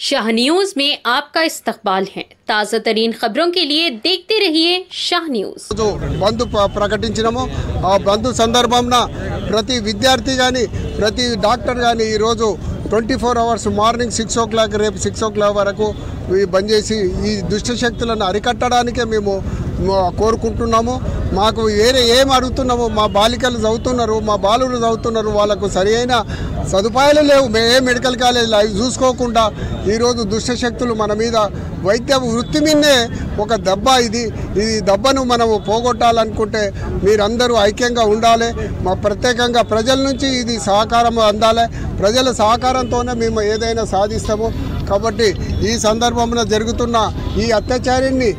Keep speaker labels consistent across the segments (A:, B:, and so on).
A: Shah news में आपका इस्तकबाल है। ताज़ा तरीन खबरों के लिए देखते रहिए शाह न्यूज।
B: బంద్ ప్రకటించినాము ఆ బంద్ సందర్భంలో ప్రతి విద్యార్థి గాని ప్రతి డాక్టర్ గాని ఈ రోజు 24 అవర్స్ మార్నింగ్ 6 o'clock రేపు 6 o'clock వరకు బంద్ చేసి ఈ దుష్ట శక్తులను అరికట్టడానికే మేము కోరుకుంటున్నాము। మాకు వేరే ఏం అడుగుతున్నాము, మా బాలికలు చదువుతున్నారు, మా బాలురు చదువుతున్నారు, వాళ్ళకు సరైన సదుపాయాలు లేవు। ఏ మెడికల్ కాలేజ్ అవి చూసుకోకుండా ఈరోజు దుష్ట శక్తులు మన మీద వైద్య వృత్తి మీదే ఒక దెబ్బ ఈ దెబ్బను మనము పోగొట్టాలనుకుంటే మీరందరూ ఐక్యంగా ఉండాలి। మా ప్రత్యేకంగా ప్రజల నుంచి ఇది సహకారం అందాలి। ప్రజల సహకారంతోనే మేము ఏదైనా సాధిస్తాము। కాబట్టి ఈ సందర్భంలో జరుగుతున్న ఈ అత్యాచారాన్ని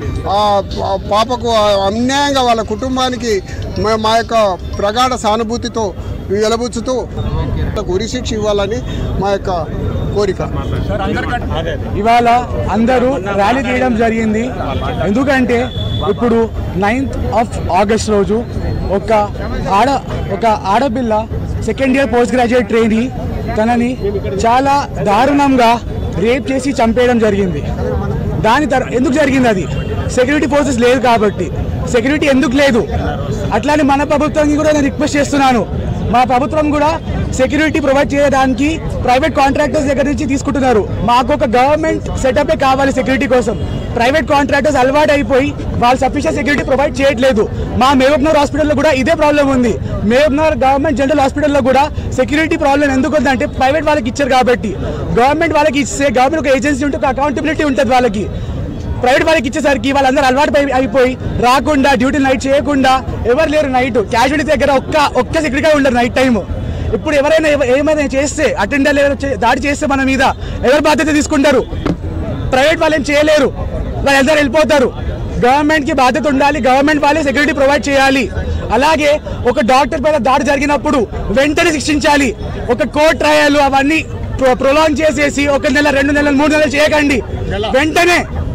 B: పాపకు అన్యాయంగా వాళ్ళ కుటుంబానికి మా యొక్క ప్రగాఢ సానుభూతితో వెలబుచ్చుతూ ఉరిశిక్ష ఇవ్వాలని మా యొక్క కోరిక।
C: ఇవాళ అందరూ ర్యాలీ చేయడం జరిగింది। ఎందుకంటే ఇప్పుడు 9th of August రోజు ఒక ఆడపిల్ల second year post graduate trainee తనని చాలా దారుణంగా రేప్ చేసి చంపేయడం జరిగింది। ఎందుకు జరిగింది? అది సెక్యూరిటీ ఫోర్సెస్ లేదు కాబట్టి। సెక్యూరిటీ ఎందుకు లేదు? అట్లానే మన ప్రభుత్వానికి కూడా నేను రిక్వెస్ట్ చేస్తున్నాను, మా ప్రభుత్వం కూడా సెక్యూరిటీ ప్రొవైడ్ చేయడానికి ప్రైవేట్ కాంట్రాక్టర్స్ దగ్గర నుంచి తీసుకుంటున్నారు। మాకు ఒక గవర్నమెంట్ సెటపే కావాలి సెక్యూరిటీ కోసం। ప్రైవేట్ కాంట్రాక్టర్స్ అలవాటు అయిపోయి వాళ్ళు సఫిషియెంట్ సెక్యూరిటీ ప్రొవైడ్ చేయట్లేదు। మా మహబూబ్నగర్ హాస్పిటల్లో కూడా ఇదే ప్రాబ్లం ఉంది। మహబూబ్నగర్ గవర్నమెంట్ జనరల్ హాస్పిటల్లో కూడా సెక్యూరిటీ ప్రాబ్లం ఎందుకు ఉందంటే ప్రైవేట్ వాళ్ళకి ఇచ్చారు కాబట్టి। గవర్నమెంట్ వాళ్ళకి ఇస్తే గవర్నమెంట్ ఒక ఏజెన్సీ ఉంటే ఒక అకౌంటబిలిటీ ఉంటుంది వాళ్ళకి। ప్రైవేట్ వాళ్ళకి ఇచ్చేసరికి వాళ్ళందరూ అలవాటు అయిపోయి రాకుండా డ్యూటీ నైట్ చేయకుండా ఎవరు లేరు। నైట్ క్యాజువాలిటీ దగ్గర ఒక్క సెక్యూరిటీ ఉండరు నైట్ టైము। ఇప్పుడు ఎవరైనా ఏమైనా చేస్తే అటెండర్ దాడి చేస్తే మన మీద ఎవరు బాధ్యత తీసుకుంటారు? ప్రైవేట్ వాళ్ళు ఏం చేయలేరు, వాళ్ళందరూ వెళ్ళిపోతారు। గవర్నమెంట్కి బాధ్యత ఉండాలి, గవర్నమెంట్ వాళ్ళే సెక్యూరిటీ ప్రొవైడ్ చేయాలి। అలాగే ఒక డాక్టర్ పైన దాడి జరిగినప్పుడు వెంటనే శిక్షించాలి। ఒక కోర్టు ట్రయల్ అవన్నీ ప్రొలాంగ్ చేసేసి 1 నెల 2 నెలలు 3 నెలలు చేయకండి।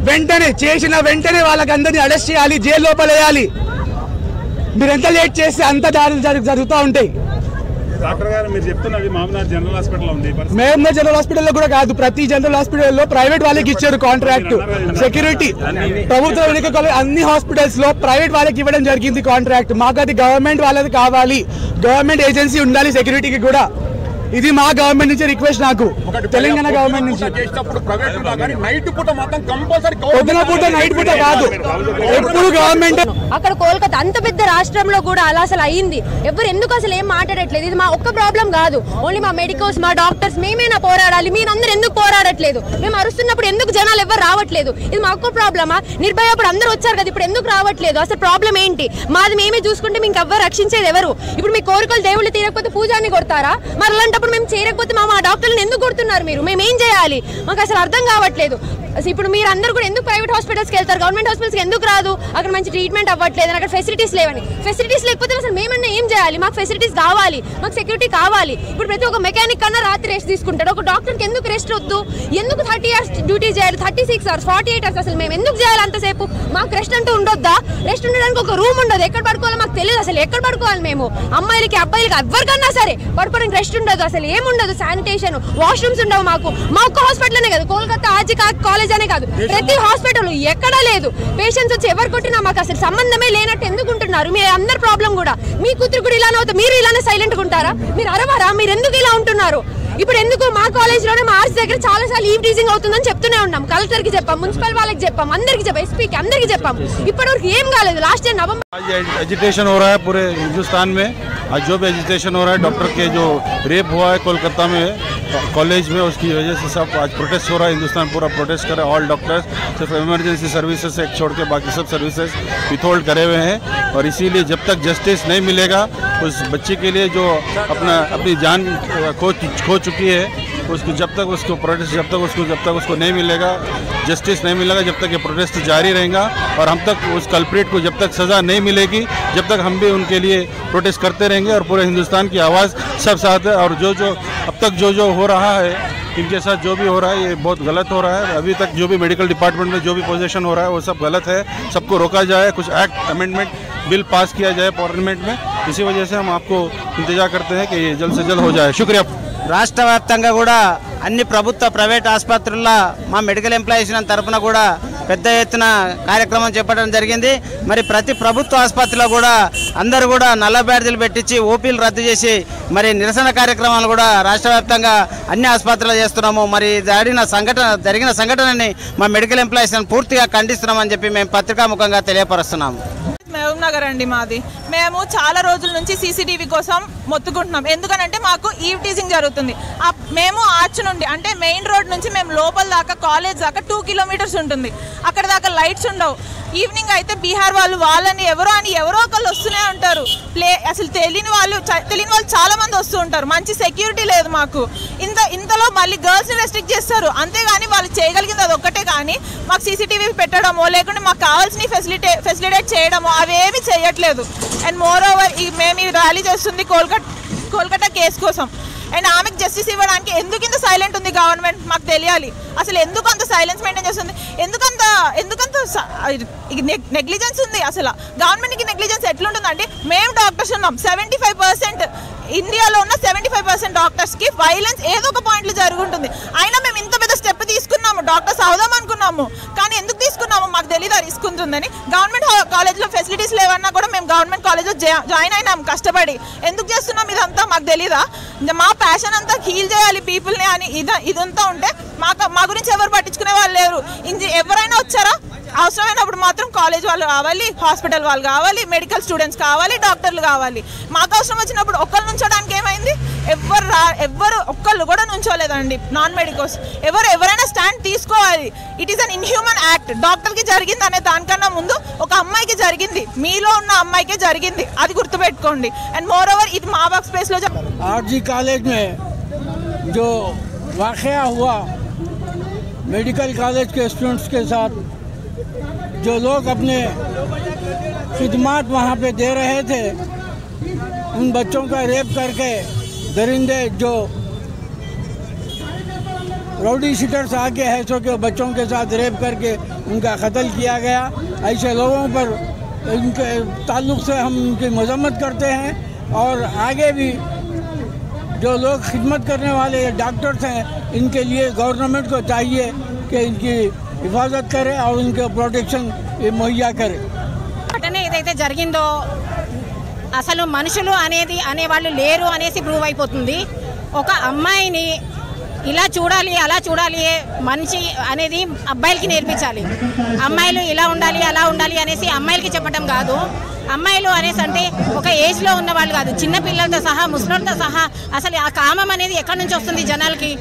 C: వెంటనే చేసిన వెంటనే వాళ్ళకందరినీ అరెస్ట్ చేయాలి, జైలు లోపల వేయాలి। మీరు ఎంత లేట్ చేస్తే అంత దాడులు జరుగుతూ ఉంటాయి।
D: మహబూబ్నగర్
C: జనరల్ హాస్పిటల్లో కూడా కాదు, ప్రతి జనరల్ హాస్పిటల్లో ప్రైవేట్ వాళ్ళకి ఇచ్చారు కాంట్రాక్ట్ సెక్యూరిటీ। ప్రభుత్వ మెడికల్ కాలేజ్ అన్ని హాస్పిటల్స్ లో ప్రైవేట్ వాళ్ళకి ఇవ్వడం జరిగింది కాంట్రాక్ట్। మాకు అది గవర్నమెంట్ వాళ్ళది కావాలి, గవర్నమెంట్ ఏజెన్సీ ఉండాలి సెక్యూరిటీకి కూడా। ఇది మా గవర్నమెంట్ నుంచి రిక్వెస్ట్, నాకు తెలంగాణ గవర్నమెంట్ నుంచి। పొద్దున పూట నైట్ పూట కాదు, ఎప్పుడు గవర్నమెంట్।
E: అక్కడ కోల్కతా అంత పెద్ద రాష్ట్రంలో కూడా అలా అసలు అయింది, ఎవరు ఎందుకు అసలు ఏం మాట్లాడట్లేదు? ఇది మా ఒక్క ప్రాబ్లం కాదు, ఓన్లీ మా మెడికల్స్ మా డాక్టర్స్ మేమేనా పోరాడాలి? మీరందరూ ఎందుకు పోరాడట్లేదు? మేము అరుస్తున్నప్పుడు ఎందుకు జనాలు ఎవరు రావట్లేదు? ఇది మా ఒక్క ప్రాబ్లమా? నిర్భయ అప్పుడు అందరూ వచ్చారు కదా, ఇప్పుడు ఎందుకు రావట్లేదు? అసలు ప్రాబ్లం ఏంటి? మాది మేమే చూసుకుంటే మీకు ఎవ్వరు రక్షించేది ఎవరు? ఇప్పుడు మీ కోరికలు దేవుళ్ళు తీరకపోతే పూజాన్ని కొడతారా? మరి అలాంటప్పుడు మేము చేరకపోతే మా డాక్టర్లను ఎందుకు కొడుతున్నారు మీరు? మేము ఏం చేయాలి? మాకు అసలు అర్థం కావట్లేదు। ఇప్పుడు మీరు అందరూ కూడా ఎందుకు ప్రైవేట్ హాస్పిటల్స్కి వెళ్తారు, గవర్నమెంట్ హాస్పిటల్స్కి ఎందుకు రాదు? అక్కడ మంచి ట్రీట్మెంట్ అవ్వట్లేదు, అక్కడ ఫెసిలిటీస్ లేవని। ఫెసిలిటీస్ లేకపోతే అసలు మేమన్నా ఏం చేయాలి? మాకు ఫెసిలిటీస్ కావాలి, మాకు సెక్యూరిటీ కావాలి। ఇప్పుడు ప్రతి ఒక్క మెకానిక్ కన్నా రాత్రి రెస్ట్ తీసుకుంటాడు, ఒక డాక్టర్కి ఎందుకు రెస్ట్ వద్దు? ఎందుకు 30 hours డ్యూటీ చేయాలి, 36 hours 48 hours? అసలు మేము ఎందుకు చేయాలి అంతసేపు? మాకు రెస్ట్ అంటూ ఉండొద్దా? రెస్ట్ ఉండడానికి ఒక రూమ్ ఉండదు, ఎక్కడ పడుకోవాలో మాకు తెలియదు అసలు। ఎక్కడ పడుకోవాలి మేము? అమ్మాయిలకి అబ్బాయిలకి ఎవరికన్నా సరే పడుకోవడానికి రెస్ట్ ఉండదు, అసలు ఏముండదు। శానిటేషన్ వాష్రూమ్స్ ఉండవు మాకు। మా ఒక్క హాస్పిటల్నే కాదు, కోల్కతా ఆర్జీ కాలేజ్ అనే కాదు, ప్రతి హాస్పిటల్ ఎక్కడా లేదు। పేషెంట్స్ వచ్చి ఎవరు కొట్టినా మాకు అసలు సంబంధమే లేనట్టు ఎందుకుంటున్నారు? మీ అందరి ప్రాబ్లం కూడా మీ కూతురు కూడా ఇలానే అవుతుంది, మీరు ఇలానే సైలెంట్గా ఉంటారా? మీరు అరవరా? మీరు ఎందుకు ఇలా ఉంటున్నారు? ఇప్పుడు ఎందుకు మా కాలేజ్లోనే మా ఆర్ట్స్ దగ్గర చాలా సార్లు ఈవ్ టీజింగ్ అవుతుందని చెప్తూనే ఉన్నాం, కలెక్టర్కి చెప్పాం, మున్సిపల్ వాళ్ళకి చెప్పాం, అందరికి చెప్పాం, ఎస్పీకి అందరికి చెప్పాం, ఇప్పటివరకు ఏం కాలేదు। లాస్ట్ ఇయర్ నవంబర్
D: एजिटेशन हो रहा है पूरे हिंदुस्तान में। आज जो भी एजिटेशन हो रहा है डॉक्टर के जो रेप हुआ है कोलकाता में कॉलेज में, उसकी वजह से सब आज प्रोटेस्ट हो रहा है। हिंदुस्तान पूरा प्रोटेस्ट कर रहा है। ऑल डॉक्टर्स सिर्फ इमरजेंसी सर्विसेज एक छोड़ के बाकी सब सर्विसेज विथहोल्ड करे हुए हैं। और इसीलिए जब तक जस्टिस नहीं मिलेगा उस बच्चे के लिए जो अपनी जान खो चुकी है, उसको जब तक उसको नहीं मिलेगा, जस्टिस नहीं मिलेगा, जब तक ये प्रोटेस्ट जारी रहेगा। और हम तक उस कल्प्रिट को जब तक सज़ा नहीं मिलेगी, जब तक हम भी उनके लिए प्रोटेस्ट करते रहेंगे। और पूरे हिंदुस्तान की आवाज़ सब साथ है। और जो अब तक जो हो रहा है, इनके साथ जो भी हो रहा है ये बहुत गलत हो रहा है। अभी तक जो भी मेडिकल डिपार्टमेंट में जो भी पोजीशन हो रहा है वो सब गलत है। सबको रोका जाए, कुछ एक्ट अमेंडमेंट बिल पास किया जाए पार्लियामेंट में। इसी वजह से हम आपको इंतजार करते हैं कि ये जल्द से जल्द हो जाए। शुक्रिया।
F: రాష్ట్ర వ్యాప్తంగా కూడా అన్ని ప్రభుత్వ ప్రైవేట్ ఆసుపత్రుల్లో మా మెడికల్ ఎంప్లాయీస్ తరఫున కూడా పెద్ద ఎత్తున కార్యక్రమం చేపట్టడం జరిగింది. మరి ప్రతి ప్రభుత్వ ఆసుపత్రిలో కూడా అందరూ కూడా నల్ల బ్యాడ్జీలు పెట్టించి ఓపీలు రద్దు చేసి మరి నిరసన కార్యక్రమాలు కూడా రాష్ట్ర వ్యాప్తంగా అన్ని ఆసుపత్రులు చేస్తున్నాము. మరి జరిగిన సంఘటనని మా మెడికల్ ఎంప్లాయీస్ పూర్తిగా ఖండిస్తున్నామని చెప్పి మేము పత్రికాముఖంగా తెలియపరుస్తున్నాము.
G: మహబూబ్ నగర్ అండి మాది. మేము చాలా రోజుల నుంచి సీసీటీవీ కోసం మొత్తుకుంటున్నాం. ఎందుకనంటే మాకు ఈవ్ టీజింగ్ జరుగుతుంది. మేము ఆర్చ్ నుండి అంటే మెయిన్ రోడ్ నుంచి మేము లోపల దాకా కాలేజ్ దాకా 2 కిలోమీటర్స్ ఉంటుంది. అక్కడ దాకా లైట్స్ ఉండవు. ఈవినింగ్ అయితే బీహార్ వాళ్ళని ఎవరో ఒకళ్ళు వస్తూనే ఉంటారు. అసలు తెలియని వాళ్ళు చాలా మంది వస్తూ ఉంటారు. మంచి సెక్యూరిటీ లేదు మాకు. ఇంతలో మళ్ళీ గర్ల్స్ని రెస్ట్రిక్ట్ చేస్తారు. అంతేగాని వాళ్ళు చేయగలిగింది అది ఒక్కటే. కానీ మాకు సీసీటీవీ పెట్టడమో లేకుంటే మాకు కావాల్సిన ఫెసిలిటేట్ చేయడమో అవేమీ చేయట్లేదు. అండ్ మోర్ ఓవర్ మేము ఈ ర్యాలీ చేస్తుంది కోల్కతా కేసు కోసం. అండ్ ఆమెకు జస్టిస్ ఇవ్వడానికి ఎందుకు ఇంత సైలెంట్ ఉంది గవర్నమెంట్ మాకు తెలియాలి. అసలు ఎందుకు అంత సైలెన్స్ మెయింటైన్ చేస్తుంది? ఎందుకంత నెగ్లిజెన్స్ ఉంది? అసలు గవర్నమెంట్కి నెగ్లిజెన్స్ ఎట్లుంటుందండి? మేము డాక్టర్స్ ఉన్నాం. 75% ఇండియాలో ఉన్న 75% డాక్టర్స్కి వైలెన్స్ ఏదో ఒక పాయింట్లో జరుగుతుంది. అయినా మేము ఇంత పెద్ద స్టెప్ తీసుకున్నాము. డాక్టర్స్ అవుదాం అనుకున్నాము. కానీ ఎందుకు తీసుకున్నాము మాకు తెలియదు రిస్క్ ఉంటుందని. గవర్నమెంట్ కాలేజ్లో ఫెసిలిటీస్ లేవన్నా కూడా మేము గవర్నమెంట్ కాలేజ్లో జాయిన్ అయినాం కష్టపడి. ఎందుకు చేస్తున్నాం ఇదంతా మాకు తెలీదా? మా ప్యాషన్ అంతా హీల్ చేయాలి పీపుల్ని అని ఇదంతా ఉంటే మా గురించి ఎవరు పట్టించుకునే వాళ్ళు లేరు. ఎవరైనా వచ్చారా అవసరమైనప్పుడు మాత్రం కాలేజ్ వాళ్ళు కావాలి, హాస్పిటల్ వాళ్ళు కావాలి, మెడికల్ స్టూడెంట్స్ కావాలి, డాక్టర్లు కావాలి. మాకు అవసరం వచ్చినప్పుడు ఒక్కరు నుంచోడానికి ఏమైంది? ఎవ్వరు ఒక్కళ్ళు కూడా నుంచోలేదండి. నాన్ మెడికల్స్ ఎవరైనా స్టాండ్ తీసుకోవాలి. It is an inhuman act. డాక్టర్కి జరిగింది అనే దానికన్నా ముందు ఒక అమ్మాయికి జరిగింది. మీలో ఉన్న అమ్మాయికే జరిగింది. అది గుర్తుపెట్టుకోండి. అండ్ మోర్ ఓవర్ ఇది మా వర్క్ స్పేస్లో
H: आरजी कॉलेज में जो वाक़या हुआ मेडिकल कॉलेज के स्टूडेंट्स के साथ, जो लोग अपने खिदमात वहाँ पे दे रहे थे, उन बच्चों का रेप करके दरिंदे जो राउडी शीटर्स आके है सो के बच्चों के साथ रेप करके उनका कत्ल किया गया। ऐसे लोगों पर इनके ताल्लुक़ से हम उनकी मजम्मत करते हैं। और आगे भी जो लोग खिदमत करने वाले डॉक्टर्स हैं, इनके लिए गवर्नमेंट को चाहिए कि इनकी हिफाजत करे और उनके प्रोटेक्शन मुहैया करे।
I: घटना ఏదైతే జరిగిందో అసలు మనుషులు అనేవాళ్ళు లేరు అనేసి ప్రూవ్ అయిపోతుంది. ఒక అమ్మాయిని ఇలా చూడాలి అలా చూడాలి మనిషి అనేది అబ్బాయిలకి నేర్పించాలి. అమ్మాయిలు ఇలా ఉండాలి అలా ఉండాలి అనేసి అమ్మాయిలకి చెప్పడం కాదు. అమ్మాయిలు అనేసి అంటే ఒక ఏజ్లో ఉన్న వాళ్ళు కాదు, చిన్న పిల్లలతో సహా ముసలితో సహా అసలు ఆ కామం అనేది ఎక్కడి నుంచి వస్తుంది జనాలకి?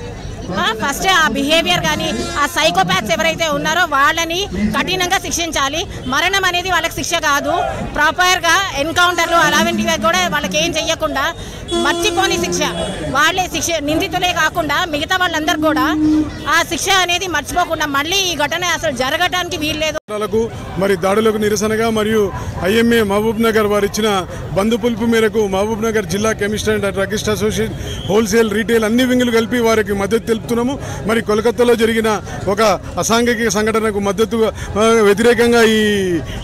I: ఫస్ట్ ఆ బిహేవియర్ కానీ ఆ సైకోపాత్స్ ఎవరైతే ఉన్నారో వాళ్ళని కఠినంగా శిక్షించాలి. మరణం అనేది వాళ్ళకి శిక్ష కాదు. ప్రాపర్గా ఎన్కౌంటర్లు అలాంటివి కూడా వాళ్ళకి ఏం చెయ్యకుండా మర్చిపోని శిక్ష. వాళ్ళే శిక్ష నిందితులే కాకుండా మిగతా వాళ్ళందరూ కూడా ఆ శిక్ష అనేది మర్చిపోకుండా మళ్ళీ ఈ ఘటన అసలు జరగడానికి వీల్లేదు.
J: మరి దాడులకు నిరసనగా మరియు ఐఎంఏ మహబూబ్ నగర్ వారు ఇచ్చిన బంధు పిలుపు మేరకు మహబూబ్ నగర్ జిల్లా chemist and druggist association wholesale retail అన్ని వింగులు కలిపి వారికి మద్దతు తెలుపుతున్నాము. మరి కోల్కతాలో జరిగిన ఒక అసాంఘిక సంఘటనకు వ్యతిరేకంగా ఈ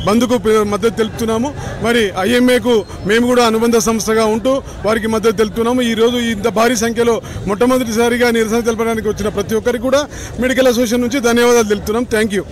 J: బంధుకు మద్దతు తెలుపుతున్నాము. మరి ఐఎంఏకు మేము కూడా అనుబంధ సంస్థగా ఉంటూ వారికి మద్దతు తెలుపుతున్నాము. ఈరోజు ఇంత భారీ సంఖ్యలో మొట్టమొదటిసారిగా నిరసన తెలపడానికి వచ్చిన ప్రతి ఒక్కరికి కూడా మెడికల్ అసోసియేషన్ నుంచి ధన్యవాదాలు తెలుపుతున్నాం. Thank you.